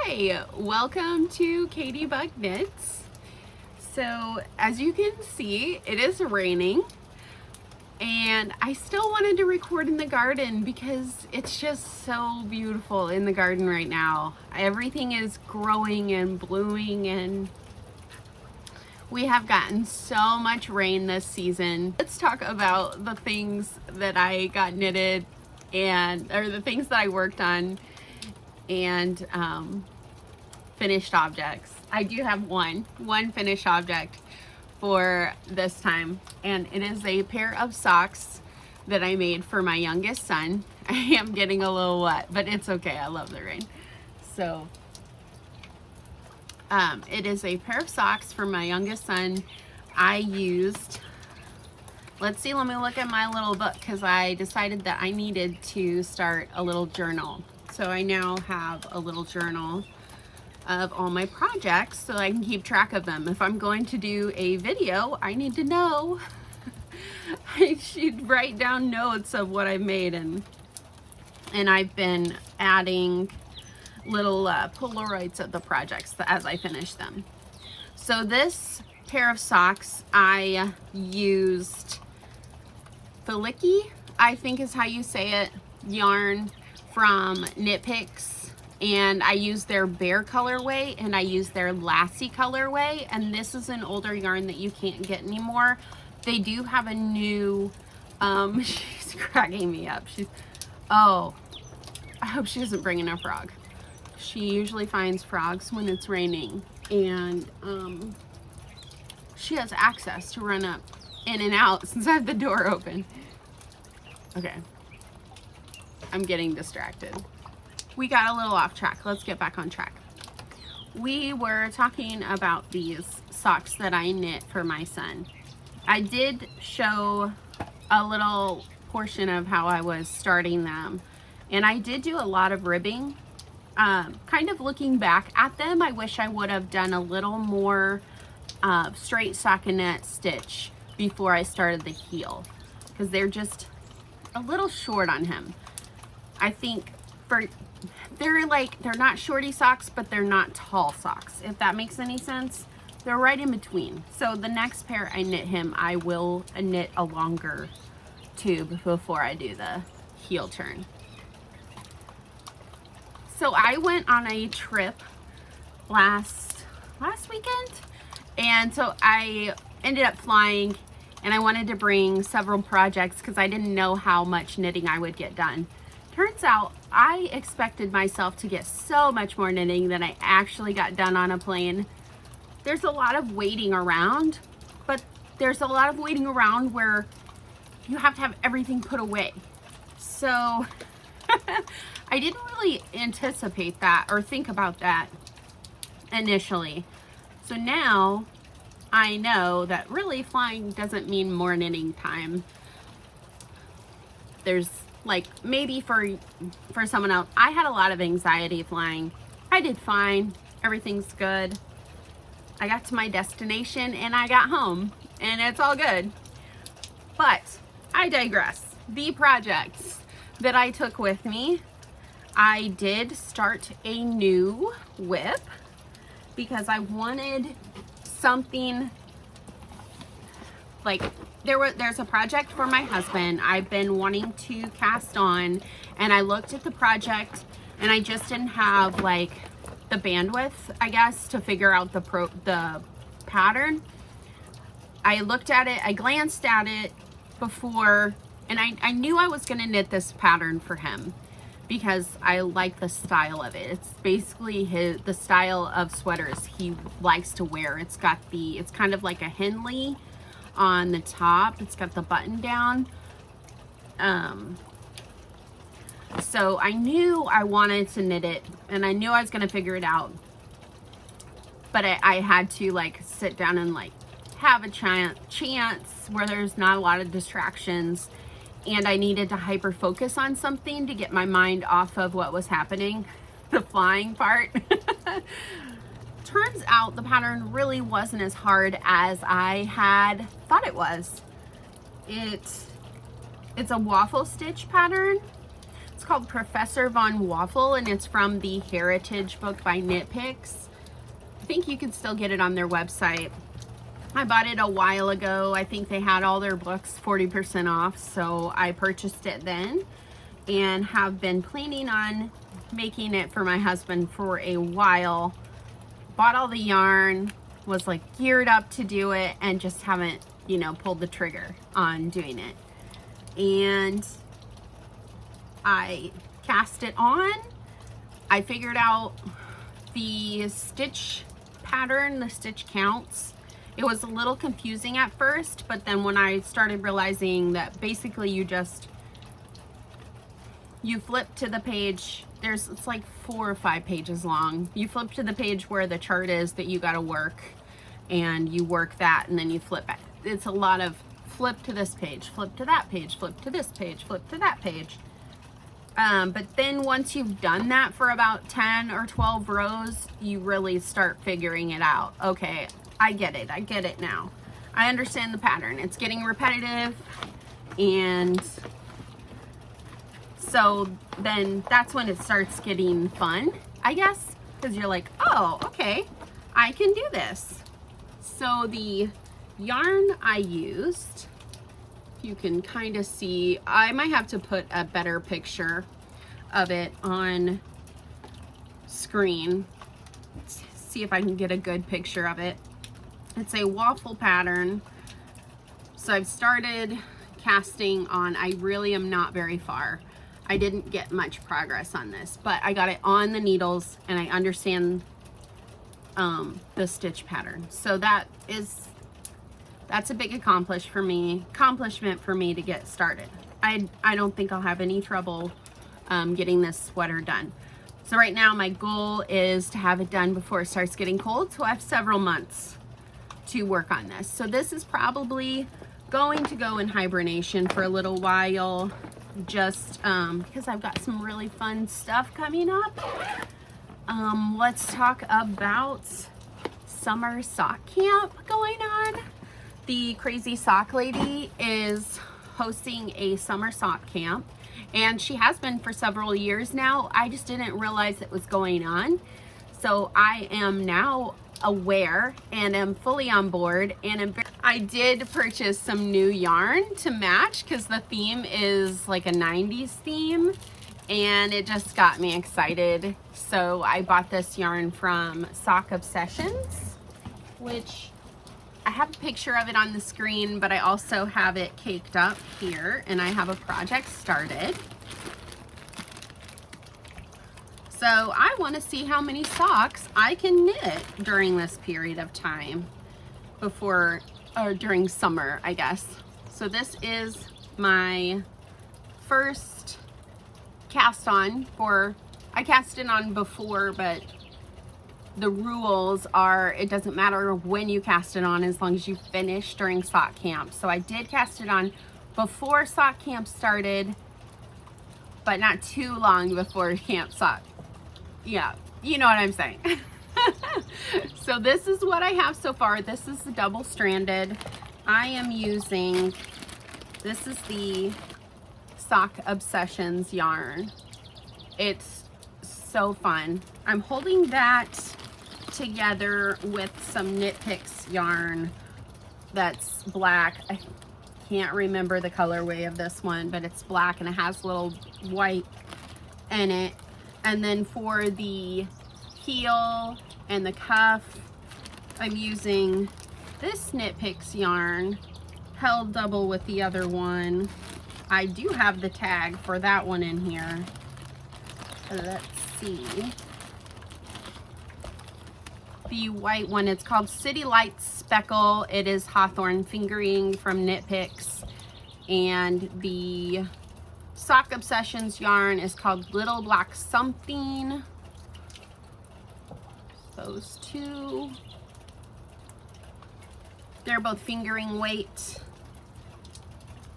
Hi, welcome to KatieBugKnits. So as you can see, it is raining and I still wanted to record in the garden because it's just so beautiful in the garden right now. Everything is growing and blooming and we have gotten so much rain this season. Let's talk about the things that I got knitted or the things that I worked on and finished objects. I do have one finished object for this time, and it is a pair of socks that I made for my youngest son. I am getting a little wet, but it's okay. I love the rain. So it is a pair of socks for my youngest son. I used, let me look at my little book because I decided that I needed to start a little journal. So I now have a little journal of all my projects so I can keep track of them. If I'm going to do a video, I need to know. I should write down notes of what I made, and I've been adding little Polaroids of the projects as I finish them. So this pair of socks, I used Filicky, I think is how you say it, yarn from Knit Picks, and I used their Bear colorway and I used their Lassie colorway, and this is an older yarn that you can't get anymore. They do have a new she's cracking me up. Oh, I hope she doesn't bring in a frog. She usually finds frogs when it's raining, and she has access to run up in and out since I have the door open. Okay, I'm getting distracted. We got a little off track. Let's get back on track. We were talking about these socks that I knit for my son. I did show a little portion of how I was starting them, and I did do a lot of ribbing. Kind of looking back at them, I wish I would have done a little more straight stockinette stitch before I started the heel, because they're just a little short on him. I think they're not shorty socks, but they're not tall socks, if that makes any sense. They're right in between. So the next pair I knit him, I will knit a longer tube before I do the heel turn. So I went on a trip last weekend, and so I ended up flying, and I wanted to bring several projects because I didn't know how much knitting I would get done. Turns out I expected myself to get so much more knitting than I actually got done on a plane. There's a lot of waiting around, but there's a lot of waiting around where you have to have everything put away. So I didn't really anticipate that or think about that initially. So now I know that really flying doesn't mean more knitting time. There's like maybe for someone else. I had a lot of anxiety flying. I did fine. Everything's good. I got to my destination and I got home and it's all good. But I digress. The projects that I took with me, I did start a new whip because I wanted something like there's a project for my husband I've been wanting to cast on, and I looked at the project and I just didn't have like the bandwidth, I guess, to figure out the pattern. I looked at it, I glanced at it before, and I knew I was gonna knit this pattern for him because I like the style of it. It's basically the style of sweaters he likes to wear. It's kind of like a Henley on the top. It's got the button down. So I knew I wanted to knit it, and I knew I was gonna figure it out. But I had to like sit down and like have a chance where there's not a lot of distractions, and I needed to hyper focus on something to get my mind off of what was happening, the flying part. Turns out the pattern really wasn't as hard as I had thought it was. It's a waffle stitch pattern. It's called Professor Von Waffle, and it's from the Heritage book by Knit Picks. I think you can still get it on their website. I bought it a while ago. I think they had all their books 40% off, so I purchased it then and have been planning on making it for my husband for a while. Bought all the yarn, was like geared up to do it, and just haven't, you know, pulled the trigger on doing it. And I cast it on. I figured out the stitch pattern, the stitch counts. It was a little confusing at first, but then when I started realizing that basically you flip to the page, it's like 4 or 5 pages long. You flip to the page where the chart is that you got to work, and you work that, and then you flip back. It's a lot of flip to this page, flip to that page, flip to this page, flip to that page. But then once you've done that for about 10 or 12 rows, you really start figuring it out. Okay, I get it now. I understand the pattern. It's getting repetitive, and so then that's when it starts getting fun, I guess, because you're like, oh, okay, I can do this. So the yarn I used, you can kind of see, I might have to put a better picture of it on screen. Let's see if I can get a good picture of it. It's a waffle pattern. So I've started casting on, I really am not very far. I didn't get much progress on this, but I got it on the needles and I understand the stitch pattern. So that's a big accomplishment for me to get started. I don't think I'll have any trouble getting this sweater done. So right now my goal is to have it done before it starts getting cold. So I have several months to work on this. So this is probably going to go in hibernation for a little while, just because I've got some really fun stuff coming up. Let's talk about summer sock camp going on. The Crazy Sock Lady is hosting a summer sock camp, and she has been for several years now. I just didn't realize it was going on. So I am now aware and am fully on board, and I did purchase some new yarn to match because the theme is like a 90s theme, and it just got me excited. So I bought this yarn from Sock Obsessions, which I have a picture of it on the screen, but I also have it caked up here, and I have a project started. So I want to see how many socks I can knit during this period of time during summer, I guess. So this is my first cast on I cast it on before, but the rules are it doesn't matter when you cast it on as long as you finish during sock camp. So I did cast it on before sock camp started, but not too long before camp sock. Yeah, you know what I'm saying. So this is what I have so far. This is the double stranded. I am using, this is the Sock Obsessions yarn. It's so fun. I'm holding that together with some Knit Picks yarn that's black. I can't remember the colorway of this one, but it's black and it has little white in it. And then for the heel and the cuff, I'm using this Knit Picks yarn held double with the other one. I do have the tag for that one in here. Let's see. The white one, it's called City Lights Speckle. It is Hawthorne fingering from Knit Picks. And the Sock Obsessions yarn is called Little Black Something. Those two. They're both fingering weight.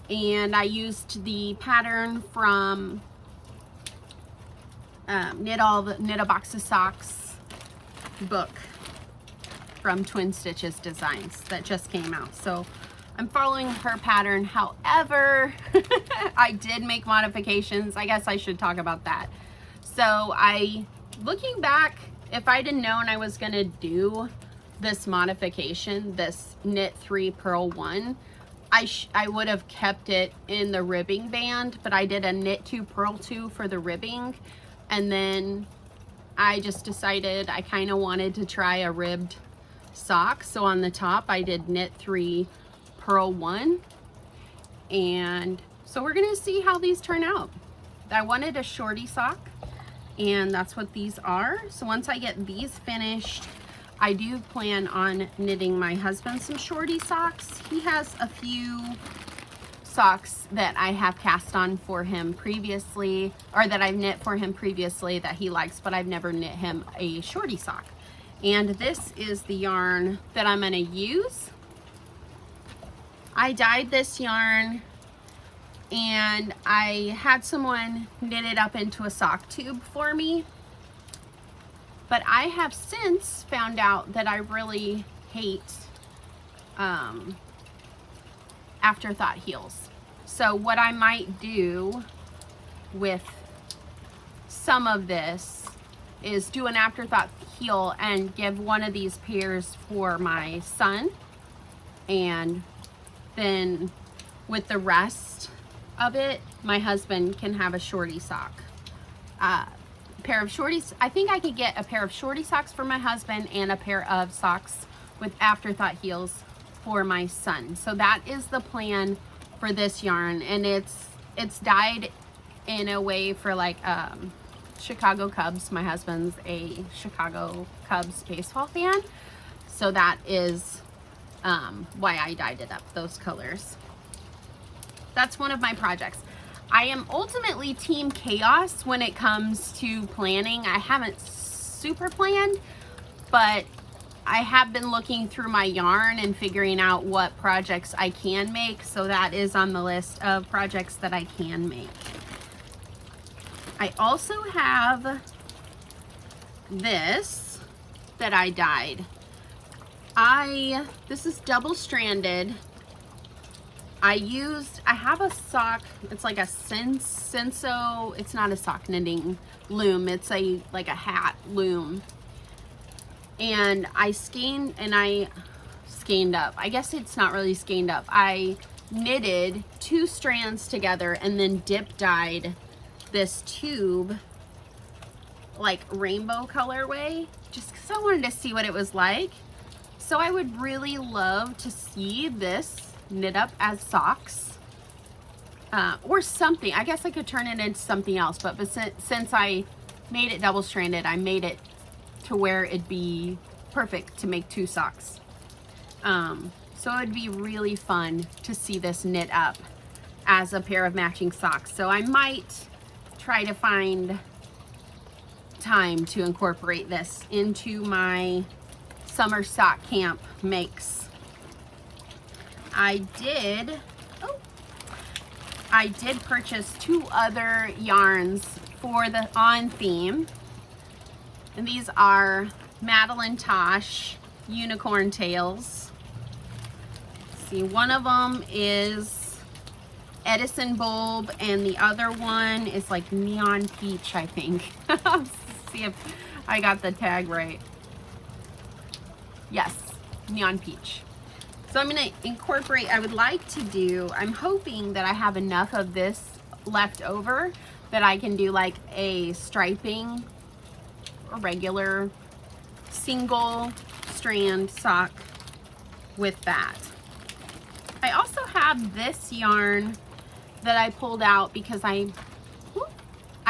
And I used the pattern from Knit a Box of Socks book from Twin Stitches Designs that just came out. So I'm following her pattern. However, I did make modifications. I guess I should talk about that. So looking back, if I'd have known I was gonna do this modification, this knit 3 purl 1, I would have kept it in the ribbing band, but I did a knit 2 purl 2 for the ribbing, and then I just decided I kind of wanted to try a ribbed sock. So on the top I did knit 3 purl 1, and so we're gonna see how these turn out. I wanted a shorty sock, and that's what these are. So once I get these finished, I do plan on knitting my husband some shorty socks. He has a few socks that I have cast on for him previously, or that I've knit for him previously that he likes, but I've never knit him a shorty sock. And this is the yarn that I'm gonna use. I dyed this yarn and I had someone knit it up into a sock tube for me. But I have since found out that I really hate afterthought heels. So what I might do with some of this is do an afterthought heel and give one of these pairs for my son, and then with the rest of it, my husband can have a shorty sock. Pair of shorties. I think I could get a pair of shorty socks for my husband and a pair of socks with afterthought heels for my son. So that is the plan for this yarn, and it's dyed in a way for like Chicago Cubs. My husband's a Chicago Cubs baseball fan, so that is why I dyed it up those colors. That's one of my projects. I am ultimately team chaos when it comes to planning. I haven't super planned, but I have been looking through my yarn and figuring out what projects I can make. So that is on the list of projects that I can make. I also have this that I dyed. This is double stranded. I have a sock, it's like a Senso, it's not a sock knitting loom, it's like a hat loom. And I skeined up. I guess it's not really skeined up. I knitted 2 strands together and then dip dyed this tube like rainbow colorway, just because I wanted to see what it was like. So I would really love to see this knit up as socks or something. I guess I could turn it into something else, but since I made it double stranded, I made it to where it'd be perfect to make 2 socks. So it'd be really fun to see this knit up as a pair of matching socks. So I might try to find time to incorporate this into my summer sock camp makes. I did purchase 2 other yarns for the on theme, and these are Madeline Tosh unicorn tails. Let's see, one of them is Edison bulb and the other one is like neon peach, I think. See if I got the tag right. Yes, neon peach. So I'm going to incorporate, I'm hoping that I have enough of this left over that I can do like a striping, a regular single strand sock with that. I also have this yarn that I pulled out because I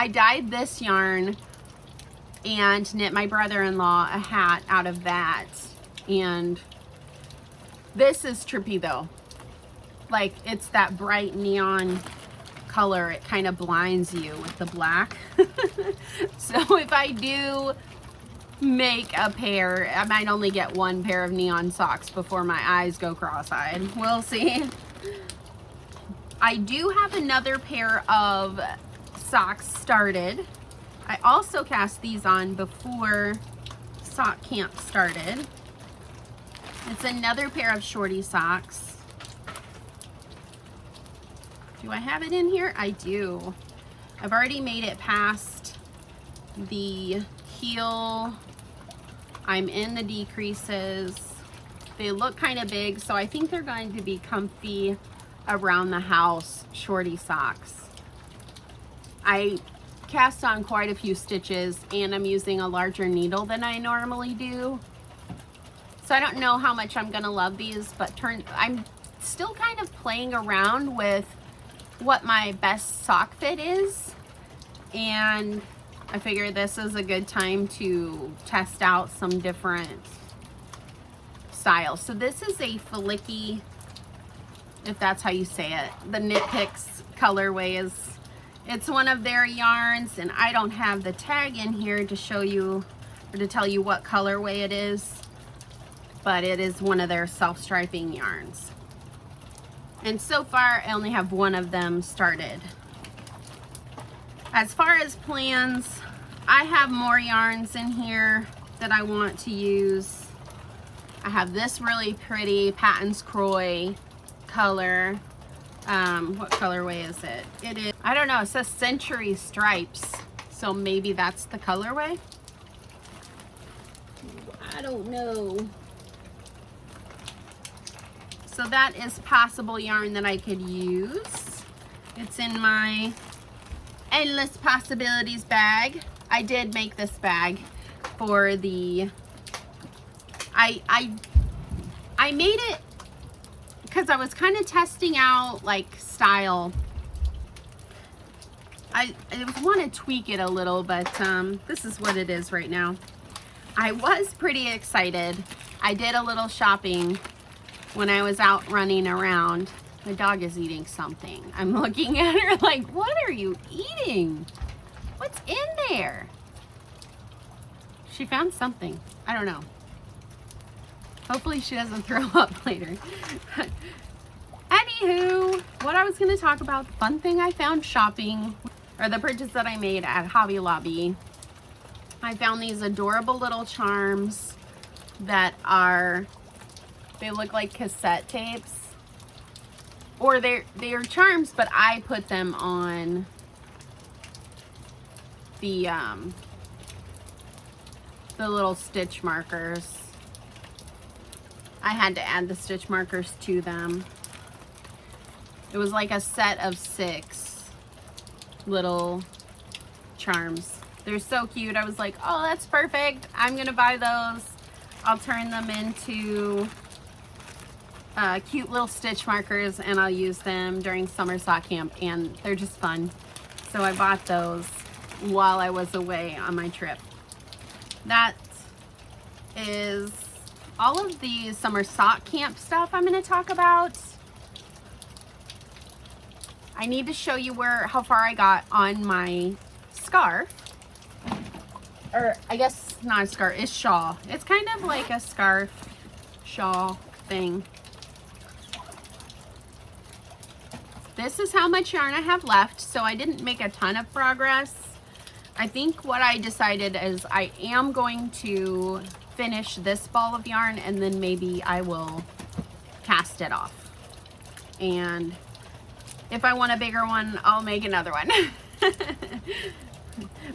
dyed this yarn and knit my brother-in-law a hat out of that. And this is trippy though. Like, it's that bright neon color. It kind of blinds you with the black. So if I do make a pair, I might only get 1 pair of neon socks before my eyes go cross-eyed. We'll see. I do have another pair of socks started. I also cast these on before sock camp started. It's another pair of shorty socks. Do I have it in here? I do. I've already made it past the heel. I'm in the decreases. They look kind of big, so I think they're going to be comfy around the house shorty socks. I cast on quite a few stitches and I'm using a larger needle than I normally do. So I don't know how much I'm gonna love these, but I'm still kind of playing around with what my best sock fit is. And I figure this is a good time to test out some different styles. So this is a flicky, if that's how you say it. The Knit Picks colorway is, it's one of their yarns, and I don't have the tag in here to show you or to tell you what colorway it is, but it is one of their self-striping yarns. And so far I only have one of them started. As far as plans, I have more yarns in here that I want to use. I have this really pretty Patton's Croy color. What colorway is it? It is, I don't know, it says Century Stripes, so maybe that's the colorway. I don't know. So that is possible yarn that I could use. It's in my Endless Possibilities bag. I did make this bag for the, I made it because I was kind of testing out like style. I want to tweak it a little, but this is what it is right now. I was pretty excited. I did a little shopping when I was out running around. My dog is eating something. I'm looking at her like, what are you eating? What's in there? She found something. I don't know. Hopefully she doesn't throw up later. Anywho, what I was going to talk about, the fun thing I found shopping, or the purchase that I made at Hobby Lobby. I found these adorable little charms that are, they look like cassette tapes. Or they're charms, but I put them on the little stitch markers. I had to add the stitch markers to them. It was like a set of 6 little charms. They're so cute. I was like, oh, that's perfect. I'm gonna buy those. I'll turn them into cute little stitch markers, and I'll use them during summer sock camp, and they're just fun. So I bought those while I was away on my trip. That is all of the summer sock camp stuff I'm going to talk about. I need to show you how far I got on my scarf. Or I guess not a scarf, it's shawl. It's kind of like a scarf shawl thing. This is how much yarn I have left, so I didn't make a ton of progress. I think what I decided is I am going to finish this ball of yarn, and then maybe I will cast it off. And if I want a bigger one, I'll make another one.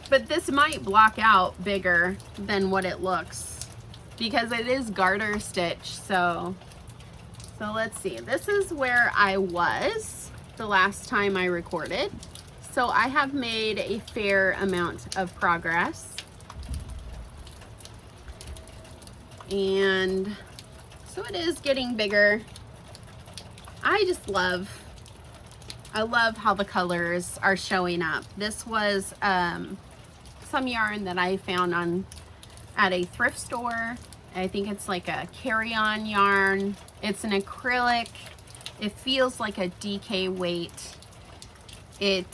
But this might block out bigger than what it looks because it is garter stitch. So let's see. This is where I was the last time I recorded. So I have made a fair amount of progress. And so it is getting bigger. I love how the colors are showing up. This was some yarn that I found at a thrift store. I think it's like a carry-on yarn. It's an acrylic. It feels like a DK weight. It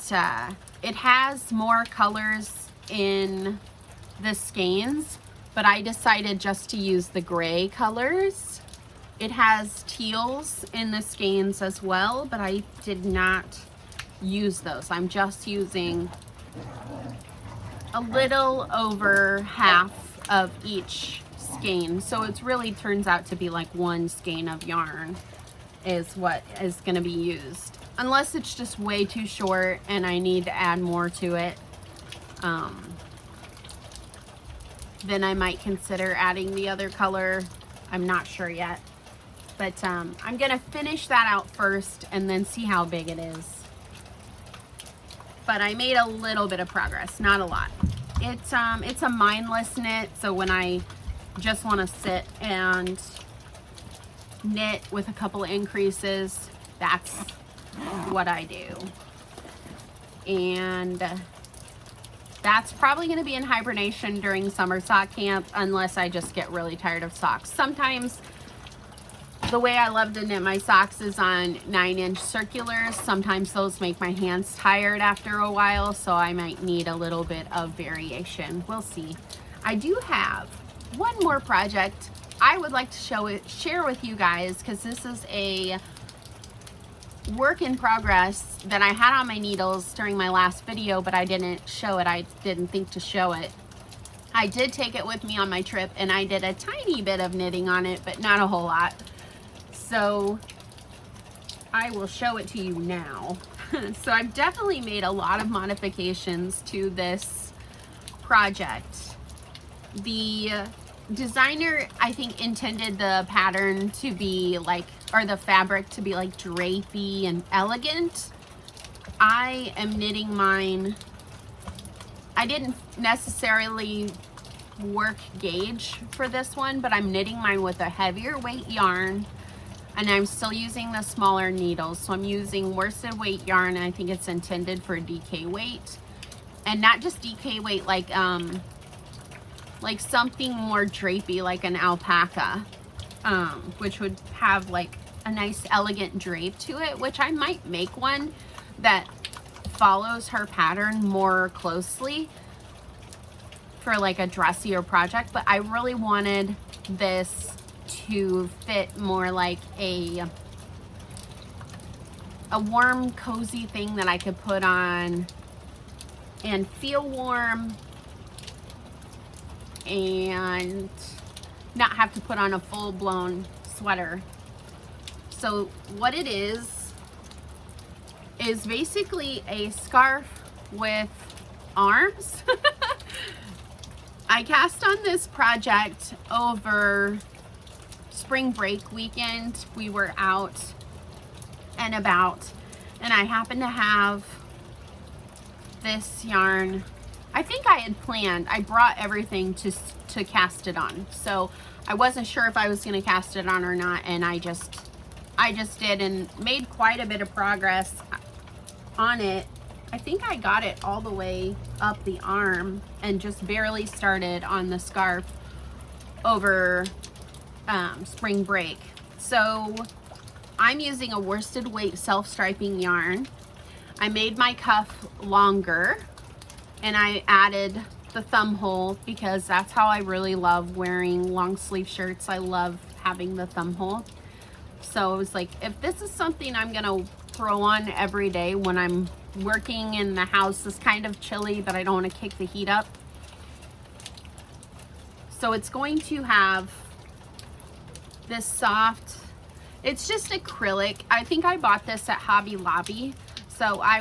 has more colors in the skeins, but I decided just to use the gray colors. It has teals in the skeins as well, but I did not use those. I'm just using a little over half of each skein. So it really turns out to be like one skein of yarn is what is going to be used. unless it's just way too short and I need to add more to it, then I might consider adding the other color. I'm not sure yet, but I'm gonna finish that out first and then see how big it is. But I made a little bit of progress, not a lot. It's a mindless knit, so when I just want to sit and knit with a couple of increases, that's what I do. And that's probably going to be in hibernation during summer sock camp, unless I just get really tired of socks. Sometimes the way I love to knit my socks is on 9-inch circulars. Sometimes those make my hands tired after a while, so I might need a little bit of variation. We'll see. I do have one more project I would like to share with you guys, because this is a work in progress that I had on my needles during my last video, but I didn't show it. I didn't think to show it. I did take it with me on my trip, and I did a tiny bit of knitting on it, but not a whole lot. So I will show it to you now. So I've definitely made a lot of modifications to this project. The designer, I think, intended the pattern to be like, or the fabric to be like drapey and elegant. I am knitting mine. I didn't necessarily work gauge for this one, but I'm knitting mine with a heavier weight yarn, and I'm still using the smaller needles. So I'm using worsted weight yarn, and I think it's intended for DK weight, and not just DK weight like something more drapey, like an alpaca, which would have like a nice elegant drape to it, which I might make one that follows her pattern more closely for like a dressier project. But I really wanted this to fit more like a warm, cozy thing that I could put on and feel warm and not have to put on a full-blown sweater. So what it is basically a scarf with arms. I cast on this project over spring break weekend. We were out and about, and I happened to have this yarn. I think I had planned, I brought everything to cast it on, so I wasn't sure if I was going to cast it on or not, and I just did, and made quite a bit of progress on it. I think I got it all the way up the arm and just barely started on the scarf over spring break. So I'm using a worsted weight self-striping yarn. I made my cuff longer, and I added the thumb hole because that's how I really love wearing long sleeve shirts. I love having the thumb hole. So it was like, if this is something I'm gonna throw on every day when I'm working in the house, it's kind of chilly, but I don't want to kick the heat up. So it's going to have this soft, it's just acrylic. I think I bought this at Hobby Lobby. So I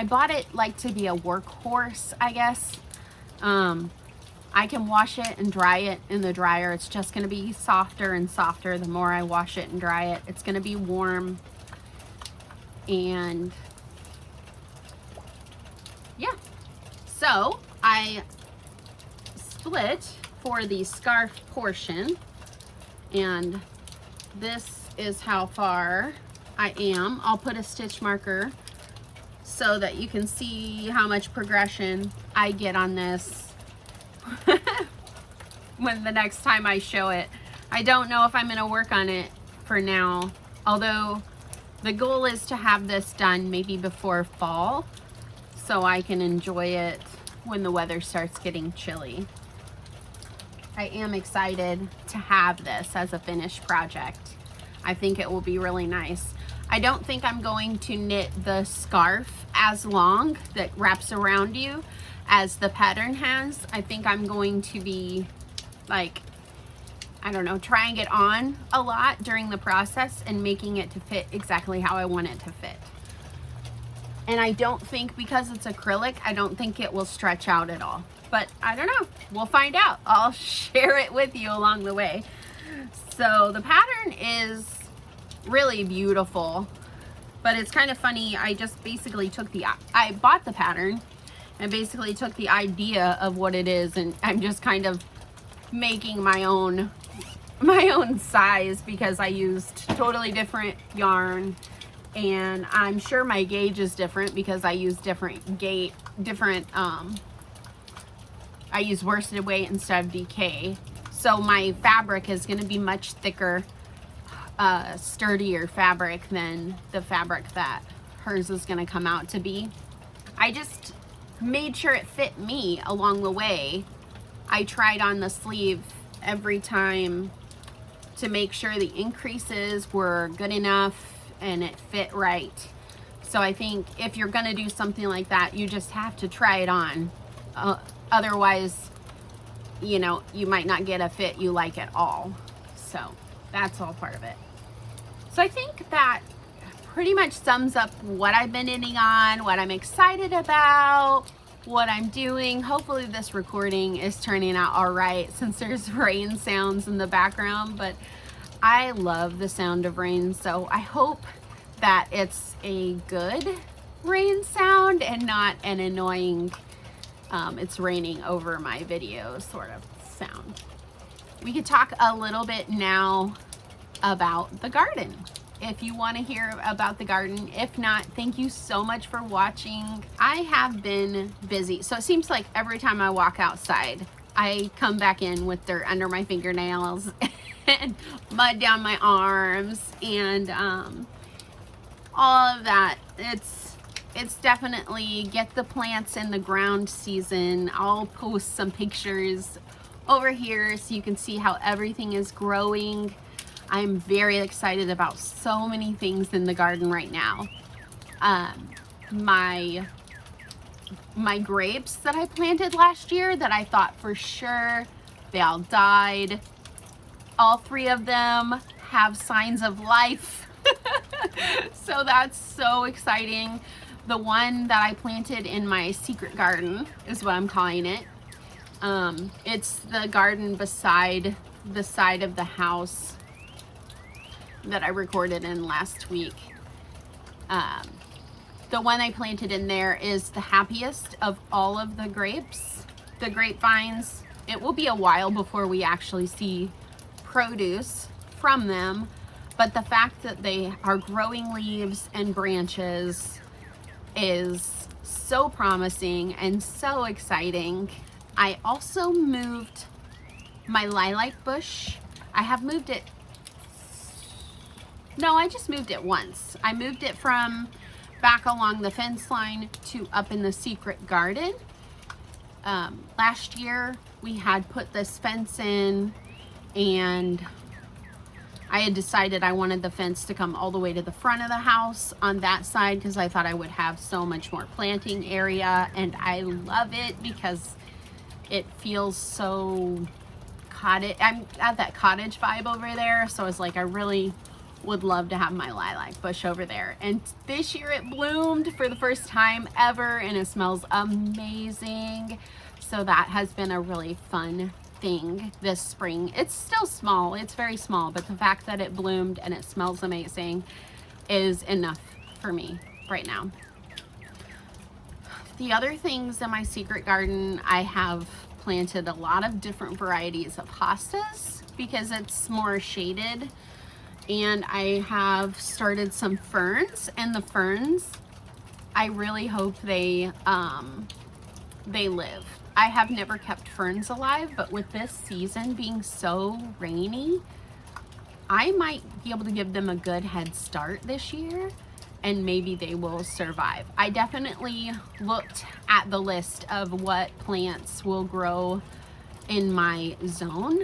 bought it like to be a workhorse, I guess. I can wash it and dry it in the dryer. It's just going to be softer and softer the more I wash it and dry it. It's going to be warm. And yeah. So I split for the scarf portion. And this is how far I am. I'll put a stitch marker so that you can see how much progression I get on this when the next time I show it. I don't know if I'm going to work on it for now, although the goal is to have this done maybe before fall so I can enjoy it when the weather starts getting chilly. I am excited to have this as a finished project. I think it will be really nice. I don't think I'm going to knit the scarf as long that wraps around you as the pattern has. I think I'm going to be like, I don't know, trying it on a lot during the process and making it to fit exactly how I want it to fit. And I don't think, because it's acrylic, I don't think it will stretch out at all. But I don't know, we'll find out. I'll share it with you along the way. So the pattern is really beautiful, but it's kind of funny. I just basically took I bought the pattern and basically took the idea of what it is, and I'm just kind of making my own size, because I used totally different yarn, and I'm sure my gauge is different because I use I use worsted weight instead of DK. So my fabric is going to be much thicker, sturdier fabric than the fabric that hers is going to come out to be. I just made sure it fit me along the way. I tried on the sleeve every time to make sure the increases were good enough and it fit right. So I think if you're going to do something like that, you just have to try it on. Otherwise, you know, you might not get a fit you like at all. So that's all part of it. So I think that pretty much sums up what I've been knitting on, what I'm excited about, what I'm doing. Hopefully this recording is turning out all right, since there's rain sounds in the background, but I love the sound of rain, so I hope that it's a good rain sound and not an annoying it's raining over my video sort of sound. We could talk a little bit now about the garden, if you want to hear about the garden. If not, thank you so much for watching. I have been busy, so it seems like every time I walk outside, I come back in with dirt under my fingernails and mud down my arms and all of that. It's definitely get the plants in the ground season. I'll post some pictures over here so you can see how everything is growing. I'm very excited about so many things in the garden right now. My grapes that I planted last year that I thought for sure they all died. All 3 of them have signs of life. So that's so exciting. The one that I planted in my secret garden is what I'm calling it. It's the garden beside the side of the house that I recorded in last week. The one I planted in there is the happiest of all of the grapes, the grapevines. It will be a while before we actually see produce from them, but the fact that they are growing leaves and branches is so promising and so exciting. I also moved my lilac bush. I have moved it. No, I just moved it once. I moved it from back along the fence line to up in the secret garden. Last year we had put this fence in, and I had decided I wanted the fence to come all the way to the front of the house on that side because I thought I would have so much more planting area, and I love it because it feels so cottage. I'm at that cottage vibe over there, so I was like, I really would love to have my lilac bush over there. And this year it bloomed for the first time ever, and it smells amazing. So that has been a really fun thing this spring. It's still small, it's very small, but the fact that it bloomed and it smells amazing is enough for me right now. The other things in my secret garden, I have planted a lot of different varieties of hostas because it's more shaded, and I have started some ferns, and the ferns, I really hope they live. I have never kept ferns alive, but with this season being so rainy, I might be able to give them a good head start this year, and maybe they will survive. I definitely looked at the list of what plants will grow in my zone.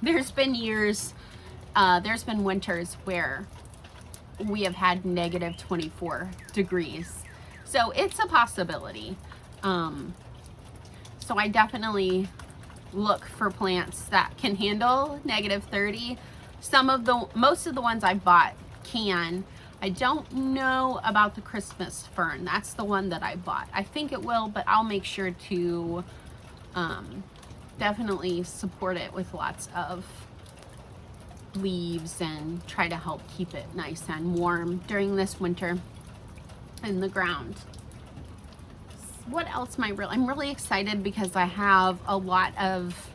There's been years, there's been winters where we have had negative 24 degrees. So it's a possibility. So I definitely look for plants that can handle negative 30. Most of the ones I bought can. I don't know about the Christmas fern. That's the one that I bought. I think it will, but I'll make sure to definitely support it with lots of leaves and try to help keep it nice and warm during this winter in the ground. What else am I'm really excited because I have a lot of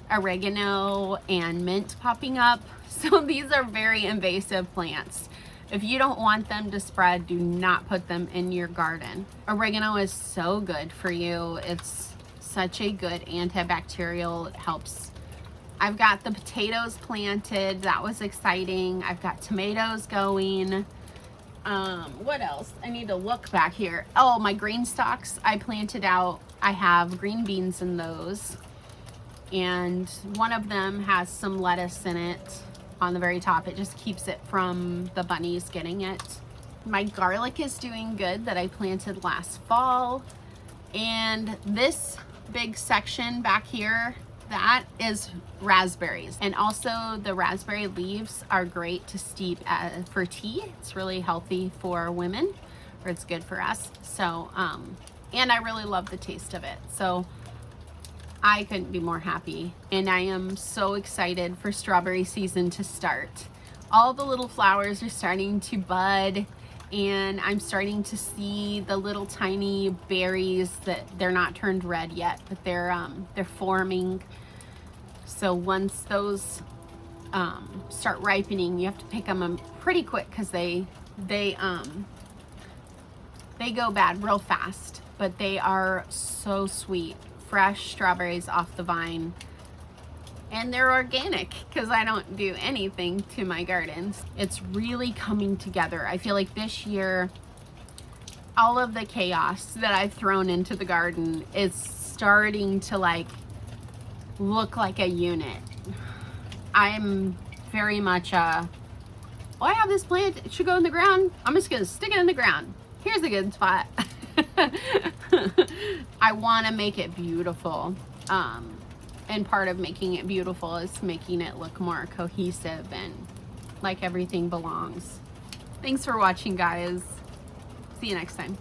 oregano and mint popping up. So these are very invasive plants. If you don't want them to spread, do not put them in your garden. Oregano is so good for you. It's such a good antibacterial. It helps. I've got the potatoes planted. That was exciting. I've got tomatoes going. What else? I need to look back here. Oh, my green stalks I planted out. I have green beans in those. And one of them has some lettuce in it on the very top. It just keeps it from the bunnies getting it. My garlic is doing good that I planted last fall. And this big section back here, that is raspberries. And also the raspberry leaves are great to steep for tea. It's really healthy for women, or it's good for us. So, and I really love the taste of it. So I couldn't be more happy. And I am so excited for strawberry season to start. All the little flowers are starting to bud, and I'm starting to see the little tiny berries that they're not turned red yet, but they're forming. So once those start ripening, you have to pick them pretty quick because they go bad real fast, but they are so sweet. Fresh strawberries off the vine, and they're organic because I don't do anything to my gardens. It's really coming together. I feel like this year all of the chaos that I've thrown into the garden is starting to like look like a unit. I'm very much oh, I have this plant, it should go in the ground, I'm just gonna stick it in the ground. Here's a good spot. I want to make it beautiful, and part of making it beautiful is making it look more cohesive and like everything belongs. Thanks for watching, guys. See you next time.